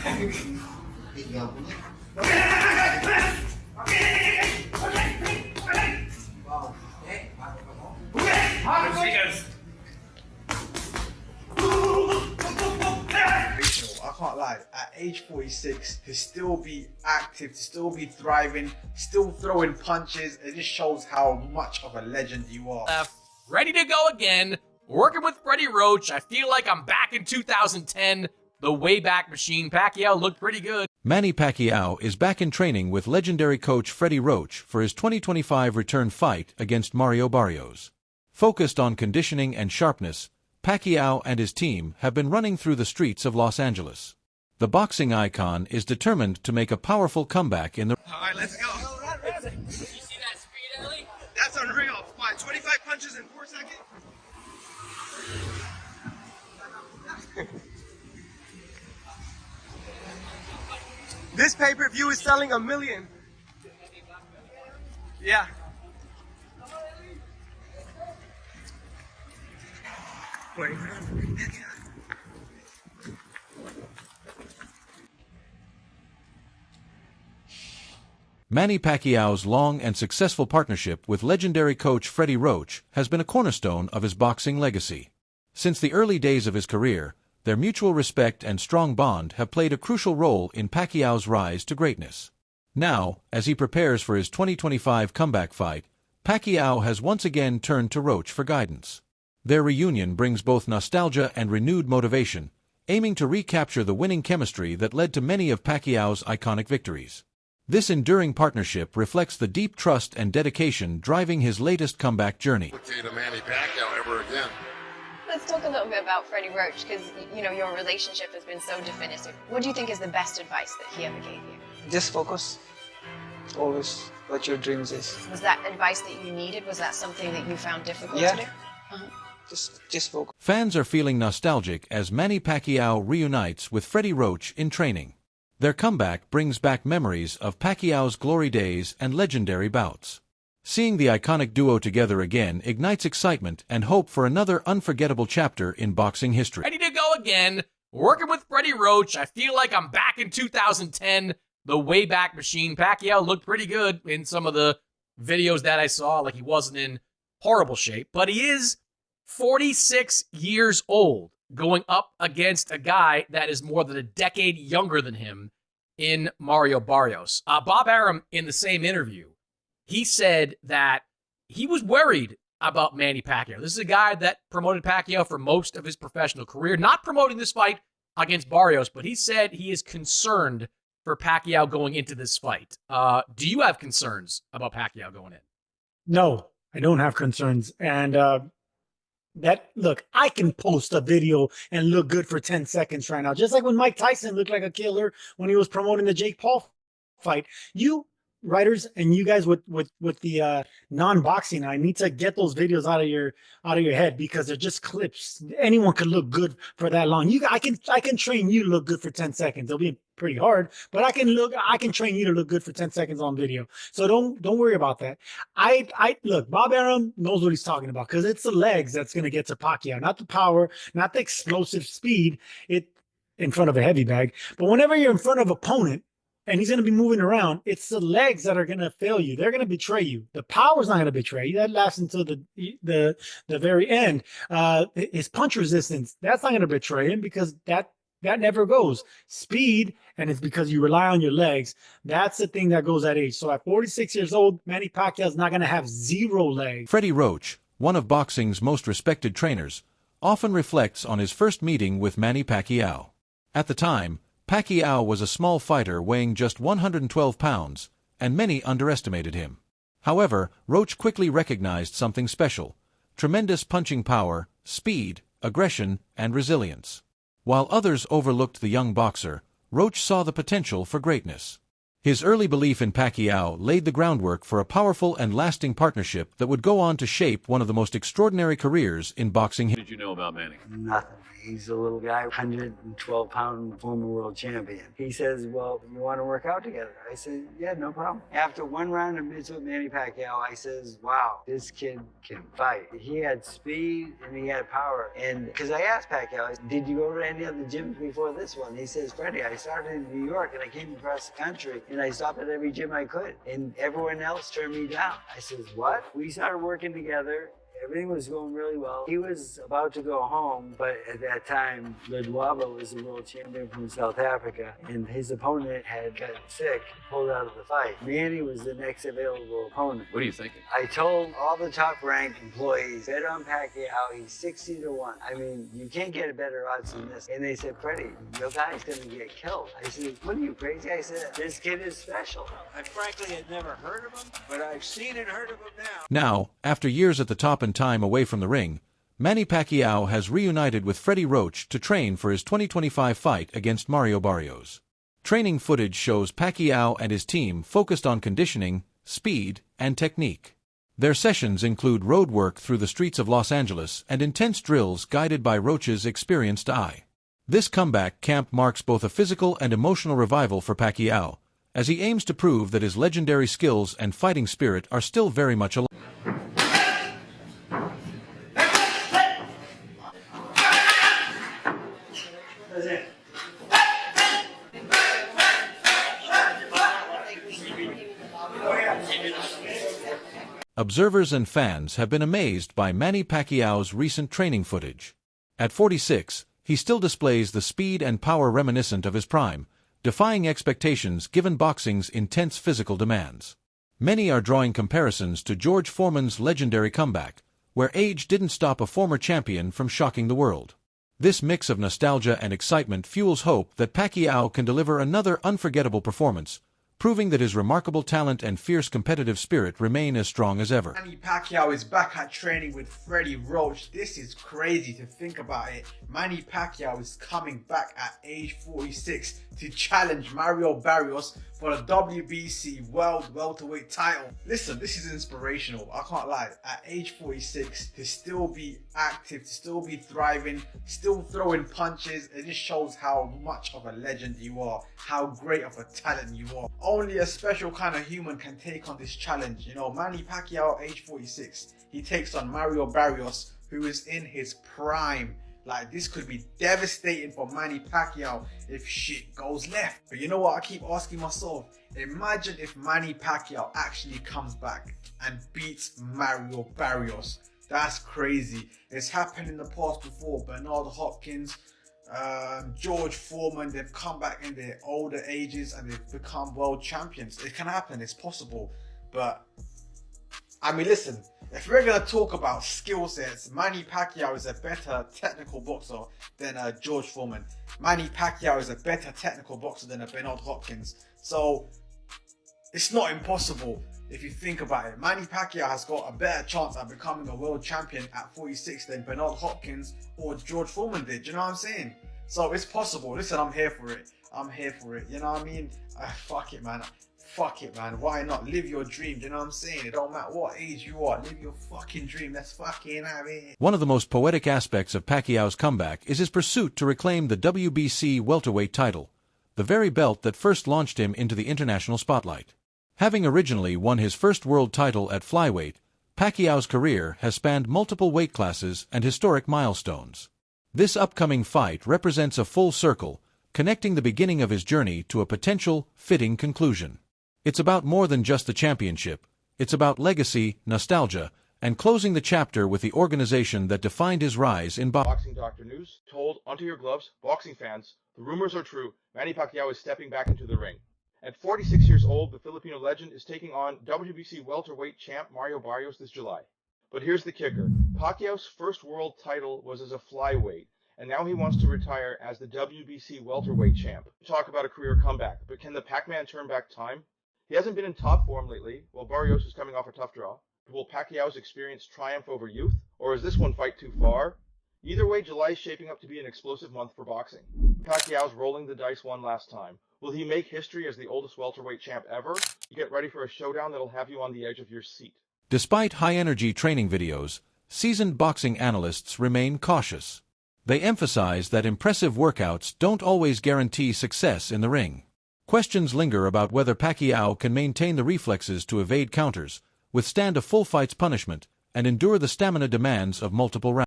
I can't lie, at age 46, to still be active, to still be thriving, still throwing punches, it just shows how much of a legend you are. Ready to go again, working with Freddie Roach. I feel like I'm back in 2010, the Wayback Machine. Pacquiao looked pretty good. Manny Pacquiao is back in training with legendary coach Freddie Roach for his 2025 return fight against Mario Barrios. Focused on conditioning and sharpness, Pacquiao and his team have been running through the streets of Los Angeles. The boxing icon is determined to make a powerful comeback in the... All right, let's go. You see that speed, Ellie? That's unreal. 25 punches in 4 seconds? This pay-per-view is selling 1 million. Yeah. Wait. Manny Pacquiao's long and successful partnership with legendary coach Freddie Roach has been a cornerstone of his boxing legacy. Since the early days of his career, their mutual respect and strong bond have played a crucial role in Pacquiao's rise to greatness. Now, as he prepares for his 2025 comeback fight, Pacquiao has once again turned to Roach for guidance. Their reunion brings both nostalgia and renewed motivation, aiming to recapture the winning chemistry that led to many of Pacquiao's iconic victories. This enduring partnership reflects the deep trust and dedication driving his latest comeback journey. To Manny Pacquiao ever again. Let's talk a little bit about Freddie Roach, because your relationship has been so definitive. What do you think is the best advice that he ever gave you? Just focus. Always what your dreams is. Was that advice that you needed? Was that something that you found difficult Yeah. to do? Just focus. Fans are feeling nostalgic as Manny Pacquiao reunites with Freddie Roach in training. Their comeback brings back memories of Pacquiao's glory days and legendary bouts. Seeing the iconic duo together again ignites excitement and hope for another unforgettable chapter in boxing history. Ready to go again, working with Freddie Roach. I feel like I'm back in 2010, the Wayback Machine. Pacquiao looked pretty good in some of the videos that I saw, like he wasn't in horrible shape, but he is 46 years old, going up against a guy that is more than a decade younger than him in Mario Barrios. Bob Arum, in the same interview, he said that he was worried about Manny Pacquiao. This is a guy that promoted Pacquiao for most of his professional career, not promoting this fight against Barrios, but he said he is concerned for Pacquiao going into this fight. Do you have concerns about Pacquiao going in? No, I don't have concerns. And look, I can post a video and look good for 10 seconds right now. Just like when Mike Tyson looked like a killer when he was promoting the Jake Paul fight. You writers and you guys with the non-boxing, I need to get those videos out of your head, because they're just clips. Anyone could look good for that long. I can train you to look good for 10 seconds. It'll be pretty hard, but I can train you to look good for 10 seconds on video. So don't worry about that. Look, Bob Arum knows what he's talking about, because it's the legs that's going to get to Pacquiao, not the power, not the explosive speed in front of a heavy bag. But whenever you're in front of an opponent and he's going to be moving around, it's the legs that are going to fail you. They're going to betray you. The power's not going to betray you. That lasts until the very end. His punch resistance, that's not going to betray him, because that never goes. Speed, and it's because you rely on your legs. That's the thing that goes at age. So at 46 years old, Manny Pacquiao is not going to have zero legs. Freddie Roach, one of boxing's most respected trainers, often reflects on his first meeting with Manny Pacquiao. At the time, Pacquiao was a small fighter weighing just 112 pounds, and many underestimated him. However, Roach quickly recognized something special: tremendous punching power, speed, aggression, and resilience. While others overlooked the young boxer, Roach saw the potential for greatness. His early belief in Pacquiao laid the groundwork for a powerful and lasting partnership that would go on to shape one of the most extraordinary careers in boxing history. What did you know about Manny? Nothing. He's a little guy, 112-pound former world champion. He says, well, you want to work out together? I said, yeah, no problem. After one round of mitts with Manny Pacquiao, I says, wow, this kid can fight. He had speed and he had power. And because I asked Pacquiao, did you go to any other gyms before this one? He says, Freddie, I started in New York and I came across the country and I stopped at every gym I could. And everyone else turned me down. I says, what? We started working together. Everything was going really well. He was about to go home, but at that time, Ledwaba was the world champion from South Africa, and his opponent had gotten sick, pulled out of the fight. Manny was the next available opponent. What are you thinking? I told all the top-ranked employees, bet on Pacquiao, he's 60-1. I mean, you can't get a better odds than this. And they said, Freddie, your guy's gonna get killed. I said, what are you, crazy? I said, this kid is special. I frankly had never heard of him, but I've seen and heard of him now. Now, after years at the top and time away from the ring, Manny Pacquiao has reunited with Freddie Roach to train for his 2025 fight against Mario Barrios. Training footage shows Pacquiao and his team focused on conditioning, speed, and technique. Their sessions include road work through the streets of Los Angeles and intense drills guided by Roach's experienced eye. This comeback camp marks both a physical and emotional revival for Pacquiao, as he aims to prove that his legendary skills and fighting spirit are still very much alive. Observers and fans have been amazed by Manny Pacquiao's recent training footage. At 46, he still displays the speed and power reminiscent of his prime, defying expectations given boxing's intense physical demands. Many are drawing comparisons to George Foreman's legendary comeback, where age didn't stop a former champion from shocking the world. This mix of nostalgia and excitement fuels hope that Pacquiao can deliver another unforgettable performance, proving that his remarkable talent and fierce competitive spirit remain as strong as ever. Manny Pacquiao is back at training with Freddie Roach. This is crazy to think about it. Manny Pacquiao is coming back at age 46 to challenge Mario Barrios for the WBC World Welterweight title. Listen, this is inspirational. I can't lie. At age 46, to still be active, to still be thriving, still throwing punches, it just shows how much of a legend you are, how great of a talent you are. Only a special kind of human can take on this challenge. You know, Manny Pacquiao, age 46, he takes on Mario Barrios, who is in his prime. Like, this could be devastating for Manny Pacquiao if shit goes left. But you know what I keep asking myself? Imagine if Manny Pacquiao actually comes back and beats Mario Barrios. That's crazy. It's happened in the past before. Bernard Hopkins, George Foreman, they've come back in their older ages and they've become world champions. It can happen, it's possible. But I mean, listen, if we're going to talk about skill sets, Manny Pacquiao is a better technical boxer than George Foreman. Manny Pacquiao is a better technical boxer than Bernard Hopkins. So it's not impossible if you think about it. Manny Pacquiao has got a better chance at becoming a world champion at 46 than Bernard Hopkins or George Foreman did. Do you know what I'm saying? So it's possible. Listen, I'm here for it. I'm here for it. You know what I mean? Fuck it, man. Fuck it, man. Why not? Live your dream. Do you know what I'm saying? It don't matter what age you are. Live your fucking dream. Let's fucking have it. One of the most poetic aspects of Pacquiao's comeback is his pursuit to reclaim the WBC welterweight title, the very belt that first launched him into the international spotlight. Having originally won his first world title at flyweight, Pacquiao's career has spanned multiple weight classes and historic milestones. This upcoming fight represents a full circle, connecting the beginning of his journey to a potential, fitting conclusion. It's about more than just the championship. It's about legacy, nostalgia, and closing the chapter with the organization that defined his rise in Boxing Doctor News told onto your gloves, boxing fans, the rumors are true. Manny Pacquiao is stepping back into the ring. At 46 years old, the Filipino legend is taking on WBC welterweight champ Mario Barrios this July. But here's the kicker. Pacquiao's first world title was as a flyweight, and now he wants to retire as the WBC welterweight champ. Talk about a career comeback, but can the Pac-Man turn back time? He hasn't been in top form lately, while Barrios is coming off a tough draw. Will Pacquiao's experience triumph over youth, or is this one fight too far? Either way, July is shaping up to be an explosive month for boxing. Pacquiao's rolling the dice one last time. Will he make history as the oldest welterweight champ ever? You get ready for a showdown that'll have you on the edge of your seat. Despite high-energy training videos, seasoned boxing analysts remain cautious. They emphasize that impressive workouts don't always guarantee success in the ring. Questions linger about whether Pacquiao can maintain the reflexes to evade counters, withstand a full fight's punishment, and endure the stamina demands of multiple rounds.